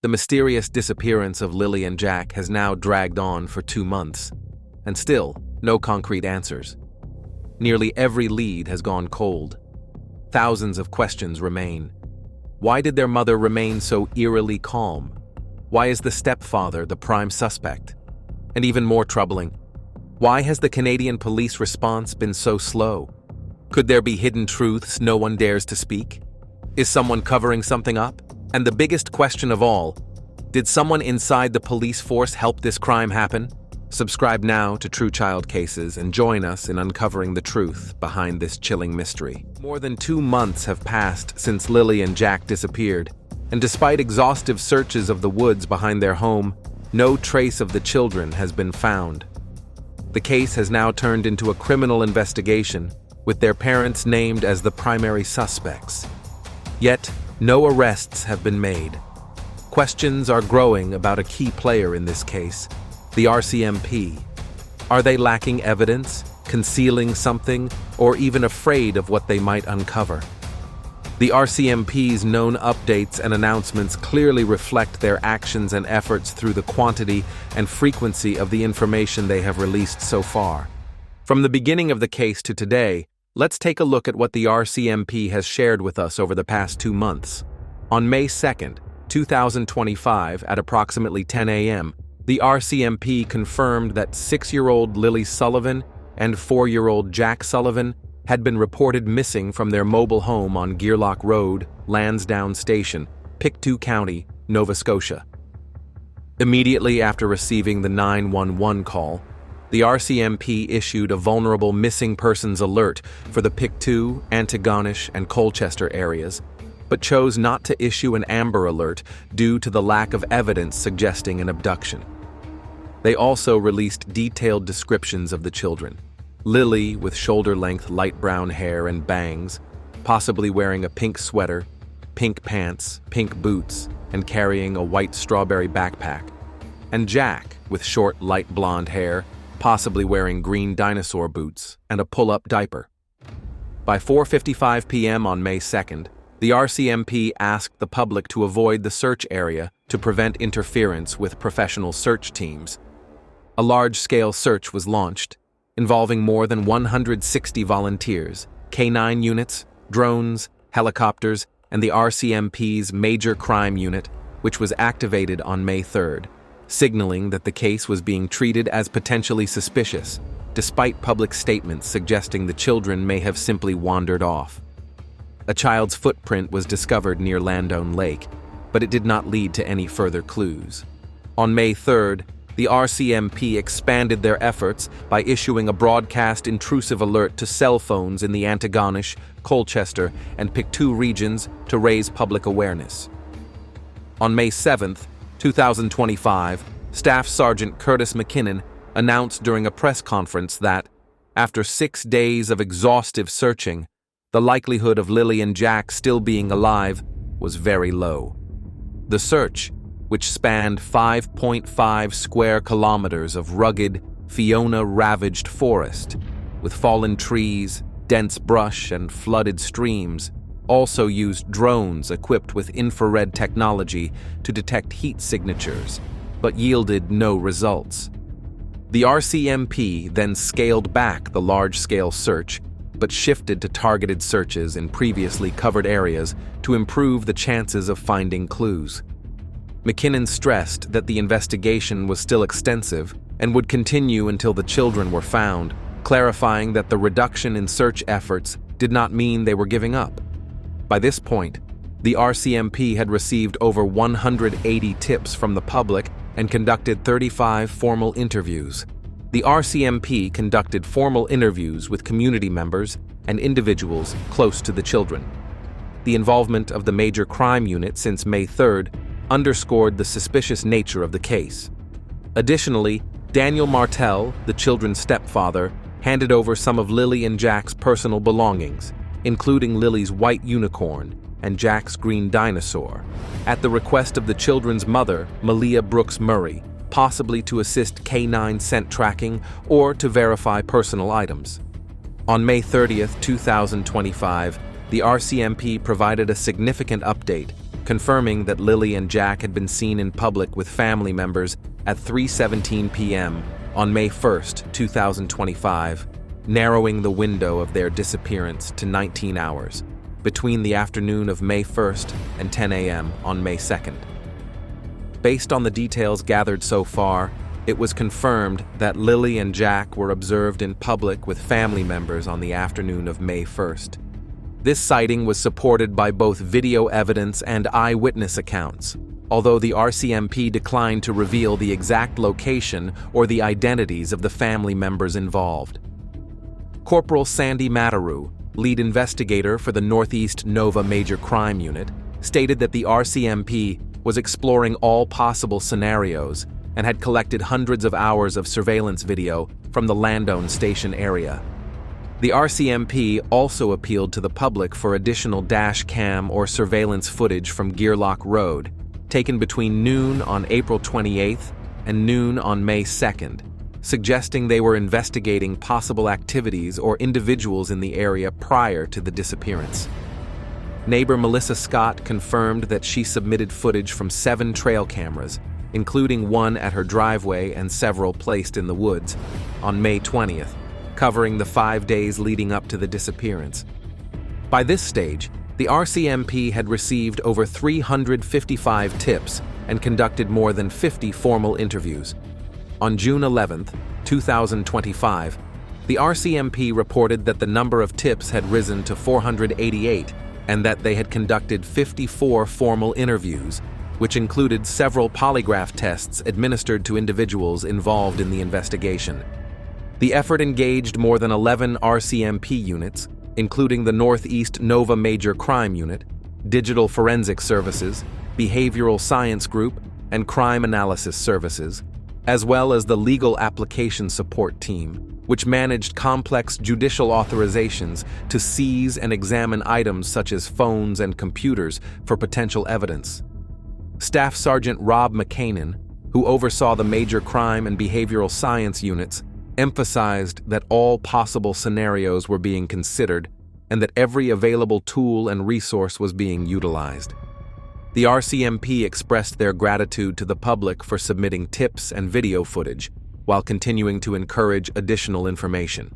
The mysterious disappearance of Lilly and Jack has now dragged on for 2 months, and still no concrete answers. Nearly every lead has gone cold. Thousands of questions remain. Why did their mother remain so eerily calm? Why is the stepfather the prime suspect? And even more troubling, why has the Canadian police response been so slow? Could there be hidden truths no one dares to speak? Is someone covering something up? And the biggest question of all, did someone inside the police force help this crime happen? Subscribe now to True Child Cases and join us in uncovering the truth behind this chilling mystery. More than 2 months have passed since Lilly and Jack disappeared, and despite exhaustive searches of the woods behind their home, no trace of the children has been found. The case has now turned into a criminal investigation, with their parents named as the primary suspects. Yet, no arrests have been made. Questions are growing about a key player in this case, the RCMP. Are they lacking evidence, concealing something, or even afraid of what they might uncover? The RCMP's known updates and announcements clearly reflect their actions and efforts through the quantity and frequency of the information they have released so far. From the beginning of the case to today, let's take a look at what the RCMP has shared with us over the past 2 months. On May 2nd, 2025, at approximately 10 a.m., the RCMP confirmed that 6-year-old Lilly Sullivan and 4-year-old Jack Sullivan had been reported missing from their mobile home on Gearlock Road, Lansdowne Station, Pictou County, Nova Scotia. Immediately after receiving the 911 call, the RCMP issued a vulnerable missing persons alert for the Pictou, Antigonish, and Colchester areas, but chose not to issue an Amber Alert due to the lack of evidence suggesting an abduction. They also released detailed descriptions of the children. Lilly with shoulder-length light brown hair and bangs, possibly wearing a pink sweater, pink pants, pink boots, and carrying a white strawberry backpack. And Jack with short light blonde hair, possibly wearing green dinosaur boots and a pull-up diaper. By 4:55 p.m. on May 2nd, the RCMP asked the public to avoid the search area to prevent interference with professional search teams. A large-scale search was launched, involving more than 160 volunteers, K9 units, drones, helicopters, and the RCMP's Major Crime Unit, which was activated on May 3rd, signaling that the case was being treated as potentially suspicious, despite public statements suggesting the children may have simply wandered off. A child's footprint was discovered near Landone Lake, but it did not lead to any further clues. On May 3rd, the RCMP expanded their efforts by issuing a broadcast intrusive alert to cell phones in the Antigonish, Colchester, and Pictou regions to raise public awareness. On May 7th, 2025, Staff Sergeant Curtis McKinnon announced during a press conference that, after 6 days of exhaustive searching, the likelihood of Lilly and Jack still being alive was very low. The search, which spanned 5.5 square kilometers of rugged, Fiona-ravaged forest, with fallen trees, dense brush, and flooded streams, also used drones equipped with infrared technology to detect heat signatures, but yielded no results. The RCMP then scaled back the large-scale search, but shifted to targeted searches in previously covered areas to improve the chances of finding clues. McKinnon stressed that the investigation was still extensive and would continue until the children were found, clarifying that the reduction in search efforts did not mean they were giving up. By this point, the RCMP had received over 180 tips from the public and conducted 35 formal interviews. The RCMP conducted formal interviews with community members and individuals close to the children. The involvement of the Major Crime Unit since May 3rd underscored the suspicious nature of the case. Additionally, Daniel Martel, the children's stepfather, handed over some of Lilly and Jack's personal belongings, including Lily's white unicorn and Jack's green dinosaur, at the request of the children's mother, Malia Brooks Murray, possibly to assist K9 scent tracking or to verify personal items. On May 30th, 2025, the RCMP provided a significant update, confirming that Lilly and Jack had been seen in public with family members at 3:17 p.m. on May 1, 2025, narrowing the window of their disappearance to 19 hours, between the afternoon of May 1st and 10 a.m. on May 2nd. Based on the details gathered so far, it was confirmed that Lilly and Jack were observed in public with family members on the afternoon of May 1st. This sighting was supported by both video evidence and eyewitness accounts, although the RCMP declined to reveal the exact location or the identities of the family members involved. Corporal Sandy Mataru, lead investigator for the Northeast Nova Major Crime Unit, stated that the RCMP was exploring all possible scenarios and had collected hundreds of hours of surveillance video from the Landone Station area. The RCMP also appealed to the public for additional dash cam or surveillance footage from Gearlock Road, taken between noon on April 28th and noon on May 2nd, suggesting they were investigating possible activities or individuals in the area prior to the disappearance. Neighbor Melissa Scott confirmed that she submitted footage from 7 trail cameras, including one at her driveway and several placed in the woods, on May 20th, covering the 5 days leading up to the disappearance. By this stage, the RCMP had received over 355 tips and conducted more than 50 formal interviews. On June 11, 2025, the RCMP reported that the number of tips had risen to 488 and that they had conducted 54 formal interviews, which included several polygraph tests administered to individuals involved in the investigation. The effort engaged more than 11 RCMP units, including the Northeast Nova Major Crime Unit, Digital Forensic Services, Behavioral Science Group, and Crime Analysis Services, as well as the Legal Application Support Team, which managed complex judicial authorizations to seize and examine items such as phones and computers for potential evidence. Staff Sergeant Rob McCanin, who oversaw the Major Crime and Behavioral Science units, emphasized that all possible scenarios were being considered and that every available tool and resource was being utilized. The RCMP expressed their gratitude to the public for submitting tips and video footage, while continuing to encourage additional information.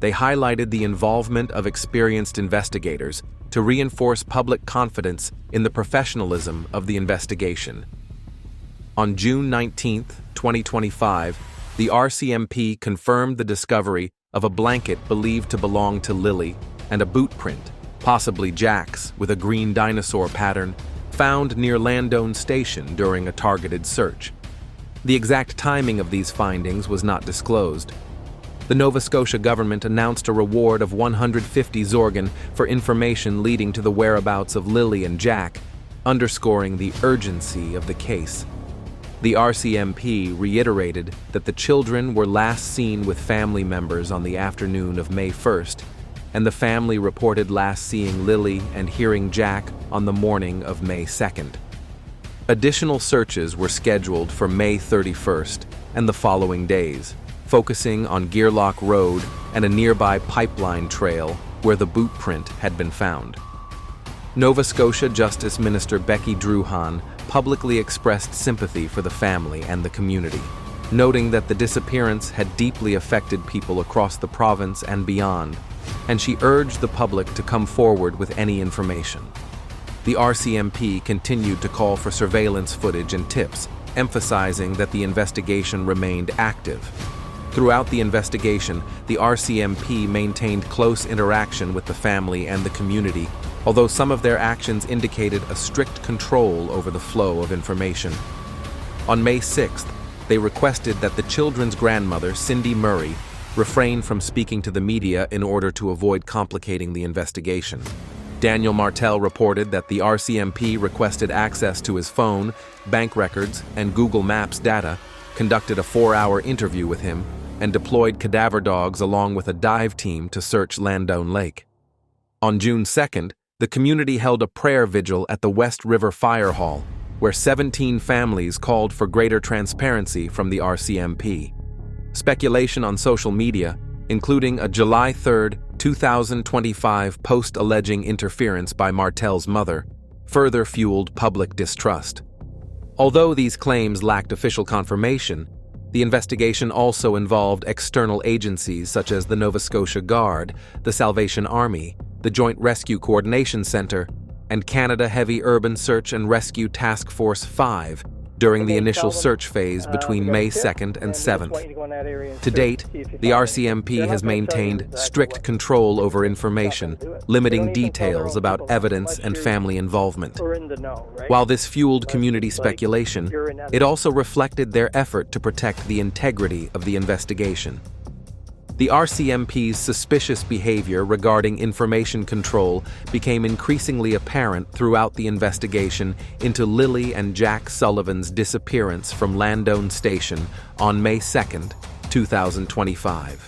They highlighted the involvement of experienced investigators to reinforce public confidence in the professionalism of the investigation. On June 19, 2025, the RCMP confirmed the discovery of a blanket believed to belong to Lilly and a boot print, possibly Jack's, with a green dinosaur pattern, found near Landone Station during a targeted search. The exact timing of these findings was not disclosed. The Nova Scotia government announced a reward of 150 Zorgen for information leading to the whereabouts of Lilly and Jack, underscoring the urgency of the case. The RCMP reiterated that the children were last seen with family members on the afternoon of May 1st, and the family reported last seeing Lilly and hearing Jack on the morning of May 2nd. Additional searches were scheduled for May 31st and the following days, focusing on Gearlock Road and a nearby pipeline trail where the boot print had been found. Nova Scotia Justice Minister Becky Druhan publicly expressed sympathy for the family and the community, noting that the disappearance had deeply affected people across the province and beyond, and she urged the public to come forward with any information. The RCMP continued to call for surveillance footage and tips, emphasizing that the investigation remained active. Throughout the investigation, the RCMP maintained close interaction with the family and the community, although some of their actions indicated a strict control over the flow of information. On May 6th, they requested that the children's grandmother, Cindy Murray, refrain from speaking to the media in order to avoid complicating the investigation. Daniel Martel reported that the RCMP requested access to his phone, bank records, and Google Maps data, conducted a 4-hour interview with him, and deployed cadaver dogs along with a dive team to search Landone Lake. On June 2nd, the community held a prayer vigil at the West River Fire Hall, where 17 families called for greater transparency from the RCMP. Speculation on social media, including a July 3, 2025 post alleging interference by Martel's mother, further fueled public distrust. Although these claims lacked official confirmation, the investigation also involved external agencies such as the Nova Scotia Guard, the Salvation Army, the Joint Rescue Coordination Centre, and Canada Heavy Urban Search and Rescue Task Force 5 during the initial search phase between May 2nd and 7th. To date, the RCMP has maintained strict control over information, limiting details about evidence and family involvement. While this fueled community speculation, it also reflected their effort to protect the integrity of the investigation. The RCMP's suspicious behavior regarding information control became increasingly apparent throughout the investigation into Lilly and Jack Sullivan's disappearance from Landone Station on May 2, 2025.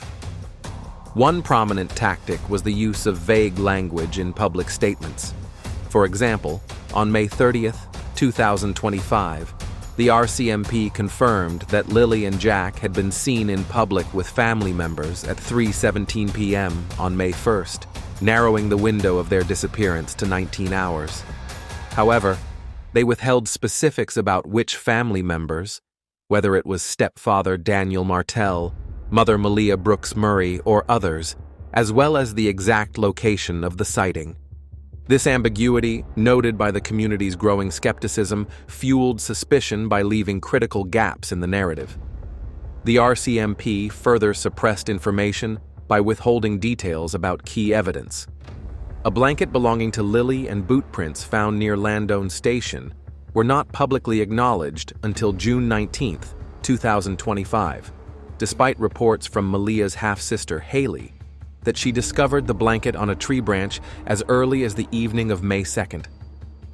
One prominent tactic was the use of vague language in public statements. For example, on May 30, 2025, the RCMP confirmed that Lilly and Jack had been seen in public with family members at 3:17 p.m. on May 1st, narrowing the window of their disappearance to 19 hours. However, they withheld specifics about which family members, whether it was stepfather Daniel Martel, mother Malia Brooks Murray, or others, as well as the exact location of the sighting. This ambiguity, noted by the community's growing skepticism, fueled suspicion by leaving critical gaps in the narrative. The RCMP further suppressed information by withholding details about key evidence. A blanket belonging to Lilly and boot prints found near Landone Station were not publicly acknowledged until June 19, 2025, despite reports from Malia's half-sister Haley that she discovered the blanket on a tree branch as early as the evening of May 2nd.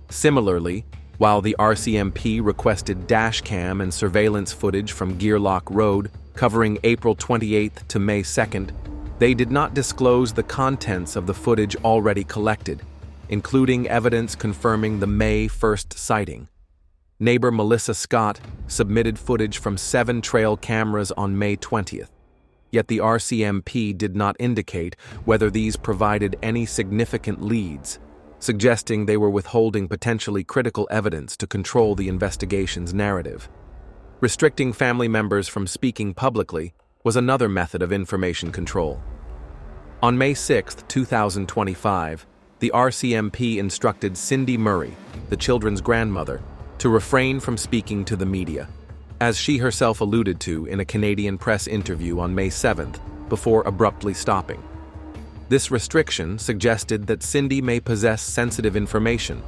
Similarly, while the RCMP requested dashcam and surveillance footage from Gearlock Road covering April 28th to May 2nd, they did not disclose the contents of the footage already collected, including evidence confirming the May 1st sighting. Neighbor Melissa Scott submitted footage from 7 trail cameras on May 20th. Yet the RCMP did not indicate whether these provided any significant leads, suggesting they were withholding potentially critical evidence to control the investigation's narrative. Restricting family members from speaking publicly was another method of information control. On May 6, 2025, the RCMP instructed Cindy Murray, the children's grandmother, to refrain from speaking to the media, as she herself alluded to in a Canadian press interview on May 7th, before abruptly stopping. This restriction suggested that Cindy may possess sensitive information,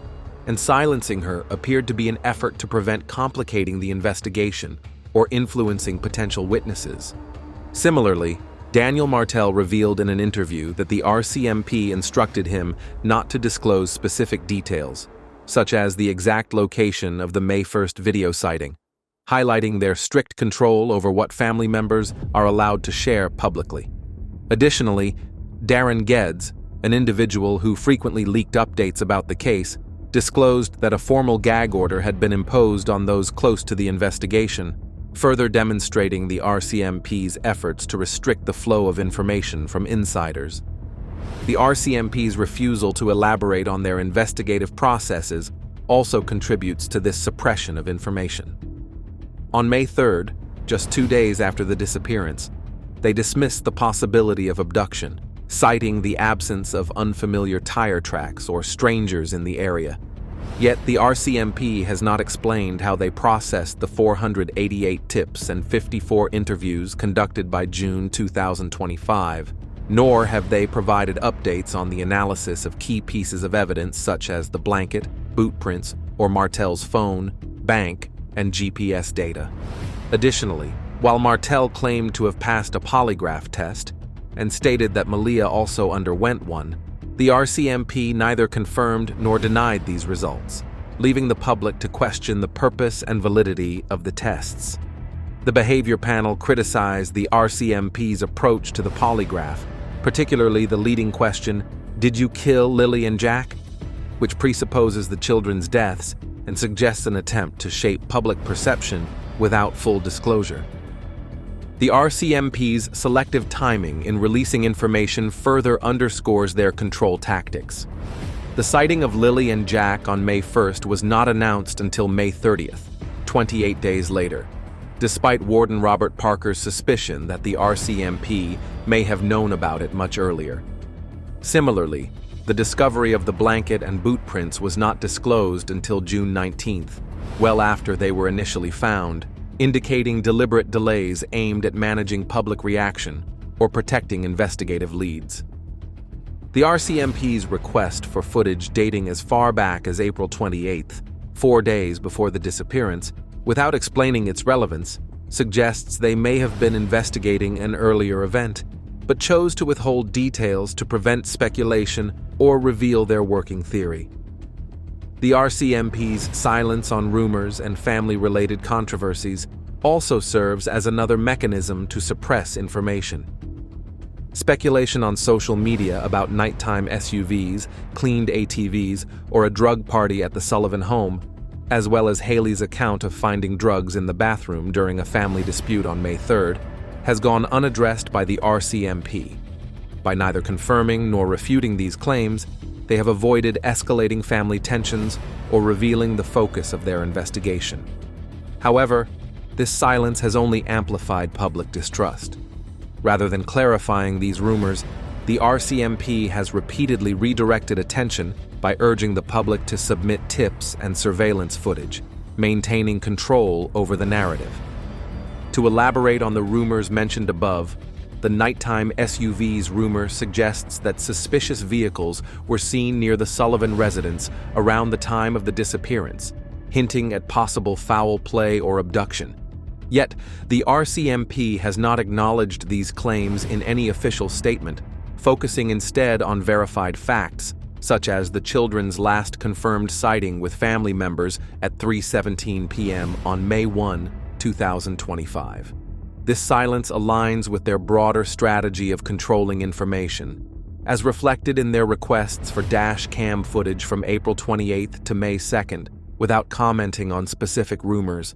and silencing her appeared to be an effort to prevent complicating the investigation or influencing potential witnesses. Similarly, Daniel Martel revealed in an interview that the RCMP instructed him not to disclose specific details, such as the exact location of the May 1st video sighting, highlighting their strict control over what family members are allowed to share publicly. Additionally, Darren Geddes, an individual who frequently leaked updates about the case, disclosed that a formal gag order had been imposed on those close to the investigation, further demonstrating the RCMP's efforts to restrict the flow of information from insiders. The RCMP's refusal to elaborate on their investigative processes also contributes to this suppression of information. On May 3rd, just 2 days after the disappearance, they dismissed the possibility of abduction, citing the absence of unfamiliar tire tracks or strangers in the area. Yet the RCMP has not explained how they processed the 488 tips and 54 interviews conducted by June 2025, nor have they provided updates on the analysis of key pieces of evidence such as the blanket, boot prints, or Martel's phone, bank, and GPS data. Additionally, while Martel claimed to have passed a polygraph test and stated that Malia also underwent one, the RCMP neither confirmed nor denied these results, leaving the public to question the purpose and validity of the tests. The behavior panel criticized the RCMP's approach to the polygraph, particularly the leading question, "Did you kill Lilly and Jack?" which presupposes the children's deaths and suggests an attempt to shape public perception without full disclosure. The RCMP's selective timing in releasing information further underscores their control tactics. The sighting of Lilly and Jack on May 1st was not announced until May 30th, 28 days later, despite Warden Robert Parker's suspicion that the RCMP may have known about it much earlier. Similarly, the discovery of the blanket and boot prints was not disclosed until June 19th, well after they were initially found, indicating deliberate delays aimed at managing public reaction or protecting investigative leads. The RCMP's request for footage dating as far back as April 28th, 4 days before the disappearance, without explaining its relevance, suggests they may have been investigating an earlier event, but chose to withhold details to prevent speculation or reveal their working theory. The RCMP's silence on rumors and family-related controversies also serves as another mechanism to suppress information. Speculation on social media about nighttime SUVs, cleaned ATVs, or a drug party at the Sullivan home, as well as Haley's account of finding drugs in the bathroom during a family dispute on May 3rd, has gone unaddressed by the RCMP. By neither confirming nor refuting these claims, they have avoided escalating family tensions or revealing the focus of their investigation. However, this silence has only amplified public distrust. Rather than clarifying these rumors, the RCMP has repeatedly redirected attention by urging the public to submit tips and surveillance footage, maintaining control over the narrative. To elaborate on the rumors mentioned above, the nighttime SUVs rumor suggests that suspicious vehicles were seen near the Sullivan residence around the time of the disappearance, hinting at possible foul play or abduction. Yet, the RCMP has not acknowledged these claims in any official statement, focusing instead on verified facts, such as the children's last confirmed sighting with family members at 3:17 p.m. on May 1, 2025. This silence aligns with their broader strategy of controlling information, as reflected in their requests for dash cam footage from April 28th to May 2nd, without commenting on specific rumors.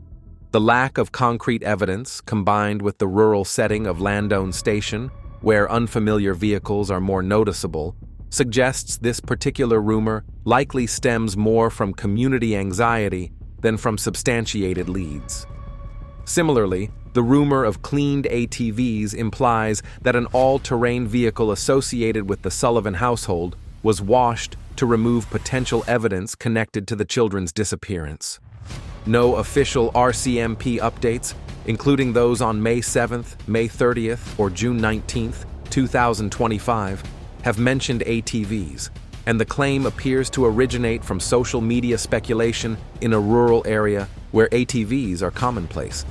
The lack of concrete evidence, combined with the rural setting of Landone Station, where unfamiliar vehicles are more noticeable, suggests this particular rumor likely stems more from community anxiety than from substantiated leads. Similarly, the rumor of cleaned ATVs implies that an all-terrain vehicle associated with the Sullivan household was washed to remove potential evidence connected to the children's disappearance. No official RCMP updates, including those on May 7th, May 30th, or June 19th, 2025, have mentioned ATVs, and the claim appears to originate from social media speculation in a rural area where ATVs are commonplace.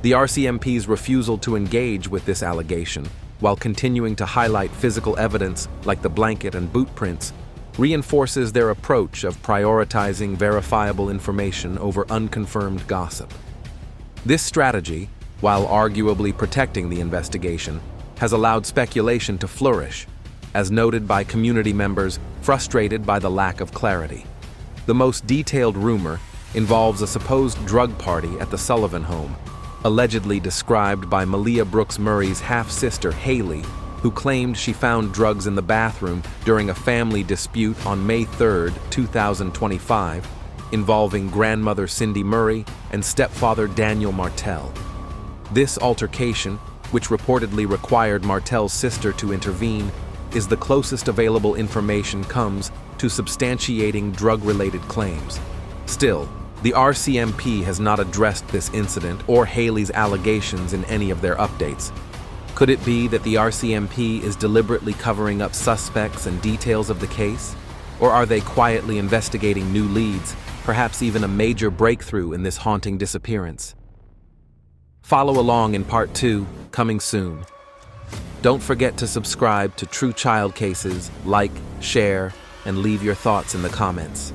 The RCMP's refusal to engage with this allegation, while continuing to highlight physical evidence like the blanket and boot prints, reinforces their approach of prioritizing verifiable information over unconfirmed gossip. This strategy, while arguably protecting the investigation, has allowed speculation to flourish, as noted by community members frustrated by the lack of clarity. The most detailed rumor involves a supposed drug party at the Sullivan home, allegedly described by Malia Brooks Murray's half-sister Haley, who claimed she found drugs in the bathroom during a family dispute on May 3, 2025, involving grandmother Cindy Murray and stepfather Daniel Martell. This altercation, which reportedly required Martell's sister to intervene, is the closest available information comes to substantiating drug-related claims. Still, the RCMP has not addressed this incident or Haley's allegations in any of their updates. Could it be that the RCMP is deliberately covering up suspects and details of the case? Or are they quietly investigating new leads, perhaps even a major breakthrough in this haunting disappearance? Follow along in Part 2, coming soon. Don't forget to subscribe to True Child Cases, like, share, and leave your thoughts in the comments.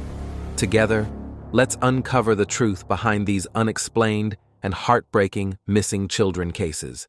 Together, let's uncover the truth behind these unexplained and heartbreaking missing children cases.